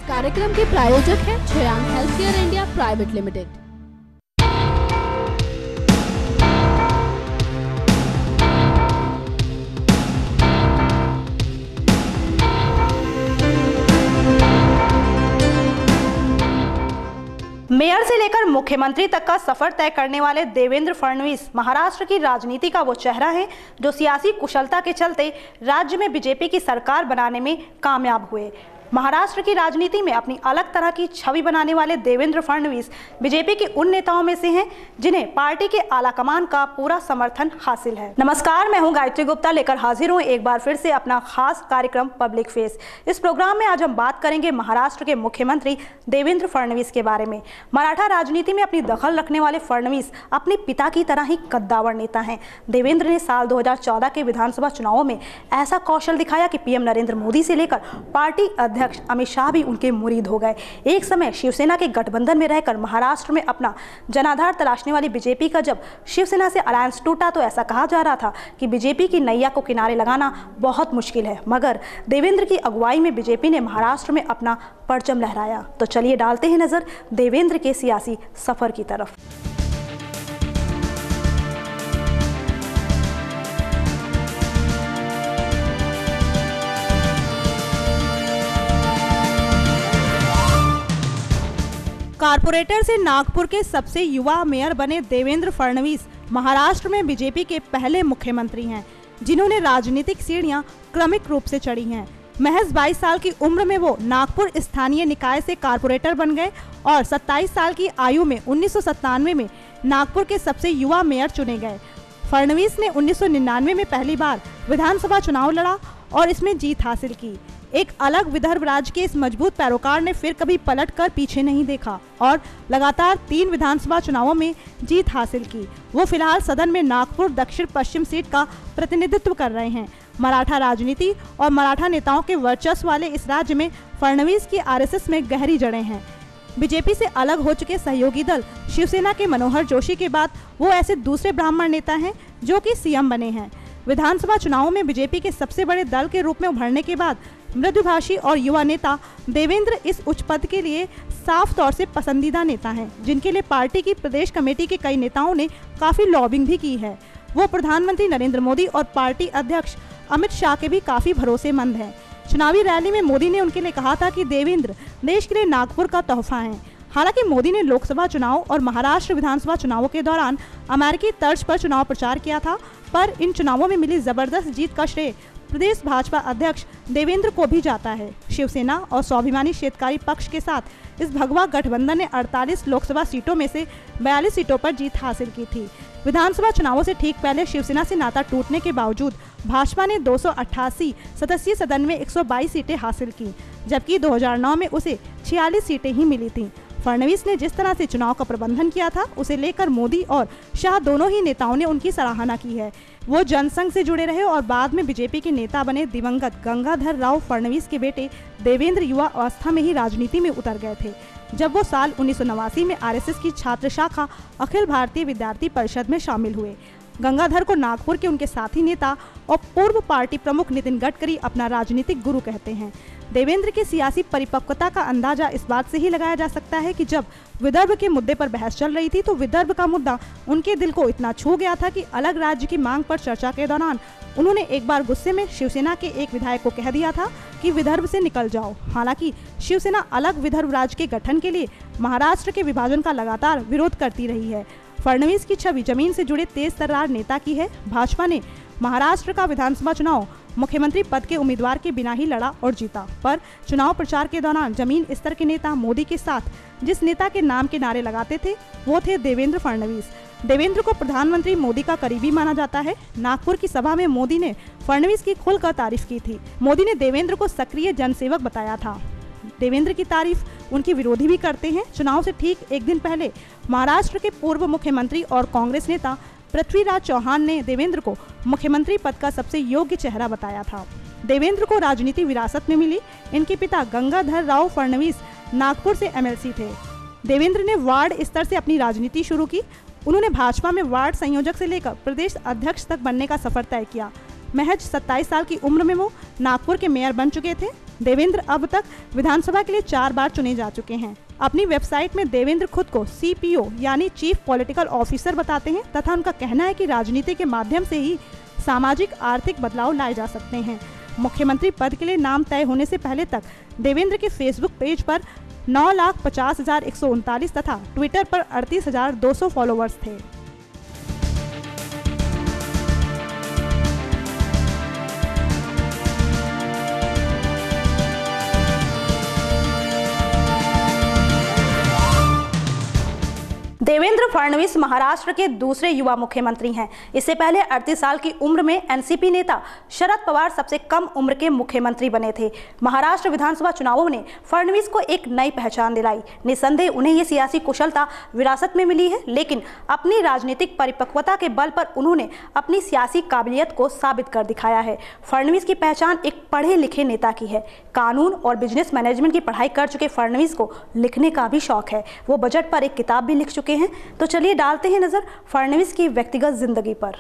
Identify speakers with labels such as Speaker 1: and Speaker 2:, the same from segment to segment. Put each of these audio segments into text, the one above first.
Speaker 1: कार्यक्रम के प्रायोजक हैं Chhayang healthcare India private limited.
Speaker 2: Mayor से लेकर मुख्यमंत्री तक का सफर तय करने वाले देवेंद्र फडणवीस महाराष्ट्र की राजनीति का वो चेहरा है जो सियासी कुशलता के चलते राज्य में बीजेपी की सरकार बनाने में कामयाब हुए। महाराष्ट्र की राजनीति में अपनी अलग तरह की छवि बनाने वाले देवेंद्र फडणवीस बीजेपी के उन नेताओं में से हैं जिन्हें पार्टी के आलाकमान का पूरा समर्थन हासिल है। नमस्कार, मैं हूं गायत्री गुप्ता, लेकर हाजिर हूं एक बार फिर से अपना खास कार्यक्रम पब्लिक फेस। इस प्रोग्राम में आज हम बात करेंगे महाराष्ट्र के मुख्यमंत्री देवेंद्र फडणवीस के बारे में। मराठा राजनीति में अपनी दखल रखने वाले फडणवीस अपने पिता की तरह ही कद्दावर नेता हैं। देवेंद्र ने साल 2014 के विधानसभा चुनावों में ऐसा कौशल दिखाया कि पीएम नरेंद्र मोदी से लेकर पार्टी अध्यक्ष अमित शाह भी उनके मुरीद हो गए। एक समय शिवसेना के गठबंधन में रहकर महाराष्ट्र में अपना जनाधार तलाशने वाली बीजेपी का जब शिवसेना से अलायंस टूटा तो ऐसा कहा जा रहा था कि बीजेपी की नैया को किनारे लगाना बहुत मुश्किल है, मगर देवेंद्र की अगुवाई में बीजेपी ने महाराष्ट्र में अपना परचम लहराया। तो चलिए डालते हैं नजर देवेंद्र के सियासी सफर की तरफ। कारपोरेटर से नागपुर के सबसे युवा मेयर बने देवेंद्र फडणवीस महाराष्ट्र में बीजेपी के पहले मुख्यमंत्री हैं जिन्होंने राजनीतिक सीढ़ियां क्रमिक रूप से चढ़ी हैं। महज 22 साल की उम्र में वो नागपुर स्थानीय निकाय से कारपोरेटर बन गए और 27 साल की आयु में 1997 में नागपुर के सबसे युवा मेयर चुने गए। फडणवीस ने 1999 में पहली बार विधानसभा चुनाव लड़ा और इसमें जीत हासिल की। एक अलग विदर्भ राज्य के इस मजबूत पैरोकार ने फिर कभी पलट कर पीछे नहीं देखा और लगातार 3 विधानसभा चुनावों में जीत हासिल की। वो फिलहाल सदन में नागपुर दक्षिण पश्चिम सीट का प्रतिनिधित्व कर रहे हैं। मराठा राजनीति और मराठा नेताओं के वर्चस्व वाले इस राज्य में फडणवीस की आरएसएस में गहरी जड़ें हैं। बीजेपी से अलग हो चुके सहयोगी दल शिवसेना के मनोहर जोशी के बाद वो ऐसे दूसरे ब्राह्मण नेता हैं जो कि सीएम बने हैं। विधानसभा चुनावों में बीजेपी के सबसे बड़े दल के रूप में उभरने के बाद मृदुभाषी और युवा नेता देवेंद्र इस उच्च पद के लिए साफ तौर से पसंदीदा नेता हैं, जिनके लिए पार्टी की प्रदेश कमेटी के कई नेताओं ने काफी लॉबिंग भी की है। वो प्रधानमंत्री नरेंद्र मोदी और पार्टी अध्यक्ष अमित शाह के भी काफी भरोसेमंद हैं। चुनावी रैली में मोदी ने उनके लिए कहा था कि देवेंद्र देश के लिए नागपुर का तोहफा हैं। हालांकि मोदी ने लोकसभा चुनाव और महाराष्ट्र विधानसभा चुनावों के दौरान अमेरिकी तर्ज पर चुनाव प्रचार किया था, पर इन चुनावों में मिली जबरदस्त जीत का श्रेय प्रदेश भाजपा अध्यक्ष देवेंद्र को भी जाता है। शिवसेना और स्वाभिमानी शेतकारी पक्ष के साथ इस भगवा गठबंधन ने 48 लोकसभा सीटों में से 42 सीटों पर जीत हासिल की थी। विधानसभा चुनावों से ठीक पहले शिवसेना से नाता टूटने के बावजूद भाजपा ने 288 सदस्यीय सदन में 122 सीटें हासिल की, जबकि 2009 में उसे 46 सीटें ही मिली थीं। फडणवीस ने जिस तरह से चुनाव का प्रबंधन किया था उसे लेकर मोदी और शाह दोनों ही नेताओं ने उनकी सराहना की है। वो जनसंघ से जुड़े रहे और बाद में बीजेपी के नेता बने। दिवंगत गंगाधर राव फडणवीस के बेटे देवेंद्र युवा अवस्था में ही राजनीति में उतर गए थे, जब वो साल 1989 में आरएसएस की छात्र शाखा अखिल भारतीय विद्यार्थी परिषद में शामिल हुए। गंगाधर को नागपुर के उनके साथी नेता और पूर्व पार्टी प्रमुख नितिन गडकरी अपना राजनीतिक गुरु कहते हैं। देवेंद्र की सियासी परिपक्वता का अंदाजा इस बात से ही लगाया जा सकता है कि जब विदर्भ के मुद्दे पर बहस चल रही थी तो विदर्भ का मुद्दा उनके दिल को इतना छू गया था कि अलग राज्य की मांग पर चर्चा के दौरान उन्होंने एक बार गुस्से में शिवसेना के एक विधायक को कह दिया था कि विदर्भ से निकल जाओ। हालांकि शिवसेना अलग विदर्भ राज्य के गठन के लिए महाराष्ट्र के विभाजन का लगातार विरोध करती रही है। फडणवीस की छवि जमीन से जुड़े तेज तर्रार नेता की है। भाजपा ने महाराष्ट्र का विधानसभा चुनाव मुख्यमंत्री पद के उम्मीदवार के बिना ही लड़ा और जीता, पर चुनाव प्रचार के दौरान जमीन स्तर के नेता मोदी के साथ जिस नेता के नाम के नारे लगाते थे वो थे देवेंद्र फडणवीस। देवेंद्र को प्रधानमंत्री मोदी का करीबी माना जाता है। नागपुर की सभा में मोदी ने फडणवीस की खुलकर तारीफ की थी। मोदी ने देवेंद्र को सक्रिय जनसेवक बताया था। देवेंद्र की तारीफ उनके विरोधी भी करते हैं। चुनाव से ठीक एक दिन पहले महाराष्ट्र के पूर्व मुख्यमंत्री और कांग्रेस नेता पृथ्वीराज चौहान ने देवेंद्र को मुख्यमंत्री पद का सबसे योग्य चेहरा बताया था। देवेंद्र को राजनीति विरासत में मिली। इनके पिता गंगाधर राव फडणवीस नागपुर से एमएलसी थे। देवेंद्र ने वार्ड स्तर से अपनी राजनीति शुरू की। उन्होंने भाजपा में वार्ड संयोजक से लेकर प्रदेश अध्यक्ष तक बनने का सफर तय किया। महज 27 साल की उम्र में वो नागपुर के मेयर बन चुके थे। देवेंद्र अब तक विधानसभा के लिए 4 बार चुने जा चुके हैं। अपनी वेबसाइट में देवेंद्र खुद को CPO यानी चीफ पॉलिटिकल ऑफिसर बताते हैं तथा उनका कहना है कि राजनीति के माध्यम से ही सामाजिक आर्थिक बदलाव लाए जा सकते हैं। मुख्यमंत्री पद के लिए नाम तय होने से पहले तक देवेंद्र के फेसबुक पेज पर 9,50,139 तथा ट्विटर पर 38,200 फॉलोअर्स थे। देवेंद्र फडणवीस महाराष्ट्र के दूसरे युवा मुख्यमंत्री हैं। इससे पहले 38 साल की उम्र में एनसीपी नेता शरद पवार सबसे कम उम्र के मुख्यमंत्री बने थे। महाराष्ट्र विधानसभा चुनावों ने फडणवीस को एक नई पहचान दिलाई। निसंदेह उन्हें ये सियासी कुशलता विरासत में मिली है, लेकिन अपनी राजनीतिक परिपक्वता के बल पर उन्होंने अपनी सियासी काबिलियत को साबित कर दिखाया है। फडणवीस की पहचान एक पढ़े लिखे नेता की है। कानून और बिजनेस मैनेजमेंट की पढ़ाई कर चुके फडणवीस को लिखने का भी शौक है। वो बजट पर एक किताब भी लिख चुके हैं। तो चलिए डालते हैं नजर फडणवीस की व्यक्तिगत जिंदगी पर।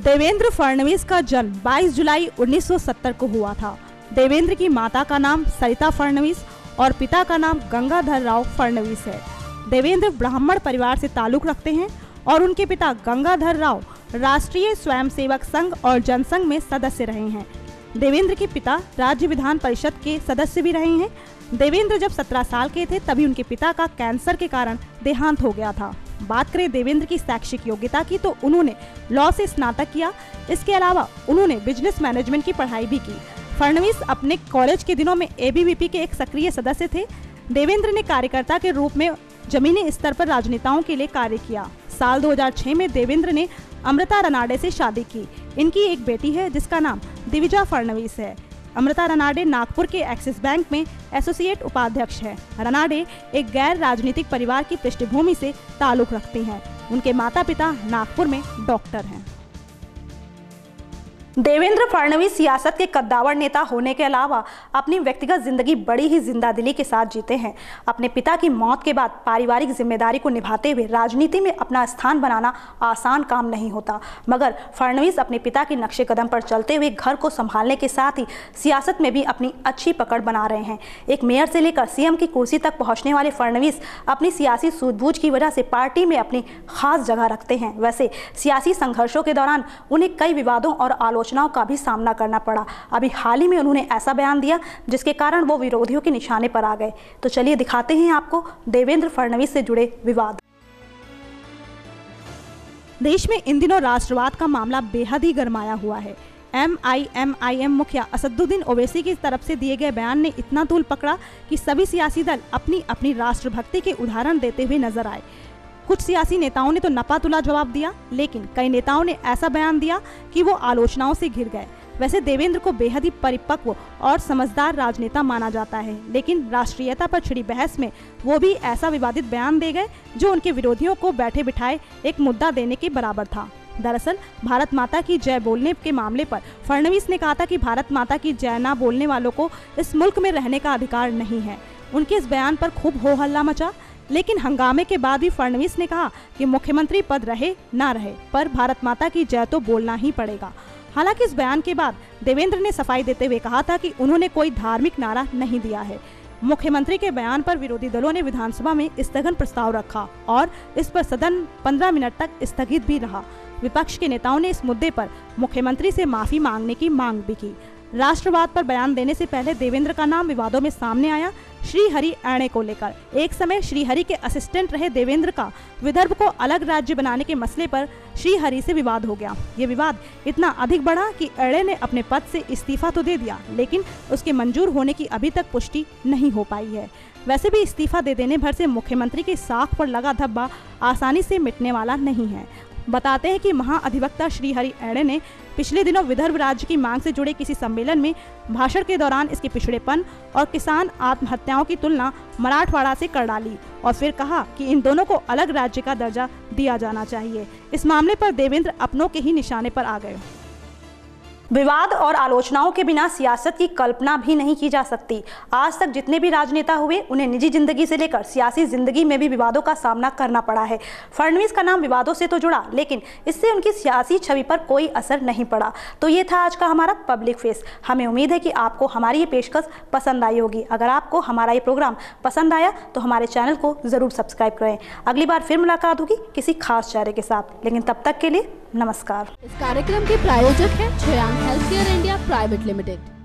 Speaker 2: देवेंद्र फडणवीस का जन्म 22 जुलाई 1970 को हुआ था। देवेंद्र की माता का नाम सरिता फडणवीस और पिता का नाम गंगाधर राव फडणवीस है। देवेंद्र ब्राह्मण परिवार से ताल्लुक रखते हैं और उनके पिता गंगाधर राव राष्ट्रीय स्वयंसेवक संघ और जनसंघ में सदस्य रहे हैं। देवेंद्र के पिता राज्य विधान परिषद के सदस्य भी रहे हैं। देवेंद्र जब 17 साल के थे तभी उनके पिता का कैंसर के कारण देहांत हो गया था। बात करें देवेंद्र की शैक्षिक योग्यता की तो उन्होंने लॉ से स्नातक किया। इसके अलावा उन्होंने बिजनेस मैनेजमेंट की पढ़ाई भी की। फडणवीस अपने कॉलेज के दिनों में ABVP के एक सक्रिय सदस्य थे। देवेंद्र ने कार्यकर्ता के रूप में जमीनी स्तर पर राजनेताओं के लिए कार्य किया। साल 2006 में देवेंद्र ने अमृता रनाडे से शादी की। इनकी एक बेटी है जिसका नाम दिविजा फडणवीस है। अमृता रनाडे नागपुर के एक्सिस बैंक में एसोसिएट उपाध्यक्ष है। रनाडे एक गैर राजनीतिक परिवार की पृष्ठभूमि से ताल्लुक रखती हैं। उनके माता पिता नागपुर में डॉक्टर हैं। देवेंद्र फडणवीस सियासत के कद्दावर नेता होने के अलावा अपनी व्यक्तिगत जिंदगी बड़ी ही जिंदादिली के साथ जीते हैं। अपने पिता की मौत के बाद पारिवारिक जिम्मेदारी को निभाते हुए राजनीति में अपना स्थान बनाना आसान काम नहीं होता, मगर फडणवीस अपने पिता के नक्शे कदम पर चलते हुए घर को संभालने के साथ ही सियासत में भी अपनी अच्छी पकड़ बना रहे हैं। एक मेयर से लेकर CM की कुर्सी तक पहुँचने वाले फडणवीस अपनी सियासी सूझबूझ की वजह से पार्टी में अपनी खास जगह रखते हैं। वैसे सियासी संघर्षों के दौरान उन्हें कई विवादों और आलोचनाओं का भी सामना करना पड़ा। अभी हाल ही में उन्होंने ऐसा बयान दिया जिसके कारण वो विरोधियों के निशाने पर आ गए। तो चलिए दिखाते हैं आपको देवेंद्र फडणवीस से जुड़े विवाद। देश में इन दिनों राष्ट्रवाद का मामला बेहद ही गरमाया हुआ है। MIMIM मुखिया असदुद्दीन ओवैसी की तरफ से दिए गए बयान ने इतना तूल पकड़ा कि सभी सियासी दल अपनी अपनी राष्ट्रभक्ति के उदाहरण देते हुए नजर आए। कुछ सियासी नेताओं ने तो नपा तुला जवाब दिया, लेकिन कई नेताओं ने ऐसा बयान दिया कि वो आलोचनाओं से घिर गए। वैसे देवेंद्र को बेहद ही परिपक्व और समझदार राजनेता माना जाता है, लेकिन राष्ट्रीयता पर छिड़ी बहस में वो भी ऐसा विवादित बयान दे गए जो उनके विरोधियों को बैठे बिठाए एक मुद्दा देने के बराबर था। दरअसल भारत माता की जय बोलने के मामले पर फडणवीस ने कहा था कि भारत माता की जय ना बोलने वालों को इस मुल्क में रहने का अधिकार नहीं है। उनके इस बयान पर खूब हो हल्ला मचा, लेकिन हंगामे के बाद भी फडणवीस ने कहा कि मुख्यमंत्री पद रहे ना रहे पर भारत माता की जय तो बोलना ही पड़ेगा। हालांकि इस बयान के बाद देवेंद्र ने सफाई देते हुए कहा था कि उन्होंने कोई धार्मिक नारा नहीं दिया है। मुख्यमंत्री के बयान पर विरोधी दलों ने विधानसभा में स्थगन प्रस्ताव रखा और इस पर सदन 15 मिनट तक स्थगित भी रहा। विपक्ष के नेताओं ने इस मुद्दे पर मुख्यमंत्री से माफी मांगने की मांग भी की। राष्ट्रवाद पर बयान देने से पहले देवेंद्र का नाम विवादों में सामने आया श्रीहरि एणे को लेकर। एक समय श्रीहरि के असिस्टेंट रहे देवेंद्र का विदर्भ को अलग राज्य बनाने के मसले पर श्रीहरि से विवाद हो गया। ये विवाद इतना अधिक बढ़ा कि एणे ने अपने पद से इस्तीफा तो दे दिया, लेकिन उसके मंजूर होने की अभी तक पुष्टि नहीं हो पाई है। वैसे भी इस्तीफा दे देने भर से मुख्यमंत्री की साख पर लगा धब्बा आसानी से मिटने वाला नहीं है। बताते हैं कि महाअधिवक्ता श्रीहरि एणे ने पिछले दिनों विदर्भ राज्य की मांग से जुड़े किसी सम्मेलन में भाषण के दौरान इसके पिछड़ेपन और किसान आत्महत्याओं की तुलना मराठवाड़ा से कर डाली और फिर कहा कि इन दोनों को अलग राज्य का दर्जा दिया जाना चाहिए। इस मामले पर देवेंद्र अपनों के ही निशाने पर आ गए। विवाद और आलोचनाओं के बिना सियासत की कल्पना भी नहीं की जा सकती। आज तक जितने भी राजनेता हुए उन्हें निजी जिंदगी से लेकर सियासी जिंदगी में भी विवादों का सामना करना पड़ा है। फडणवीस का नाम विवादों से तो जुड़ा, लेकिन इससे उनकी सियासी छवि पर कोई असर नहीं पड़ा। तो ये था आज का हमारा पब्लिक फेस। हमें उम्मीद है कि आपको हमारी ये पेशकश पसंद आई होगी। अगर आपको हमारा ये प्रोग्राम पसंद आया तो हमारे चैनल को जरूर सब्सक्राइब करें। अगली बार फिर मुलाकात होगी किसी खास चेहरे के साथ, लेकिन तब तक के लिए नमस्कार।
Speaker 1: इस कार्यक्रम के प्रायोजक है Shreyank health care India private limited.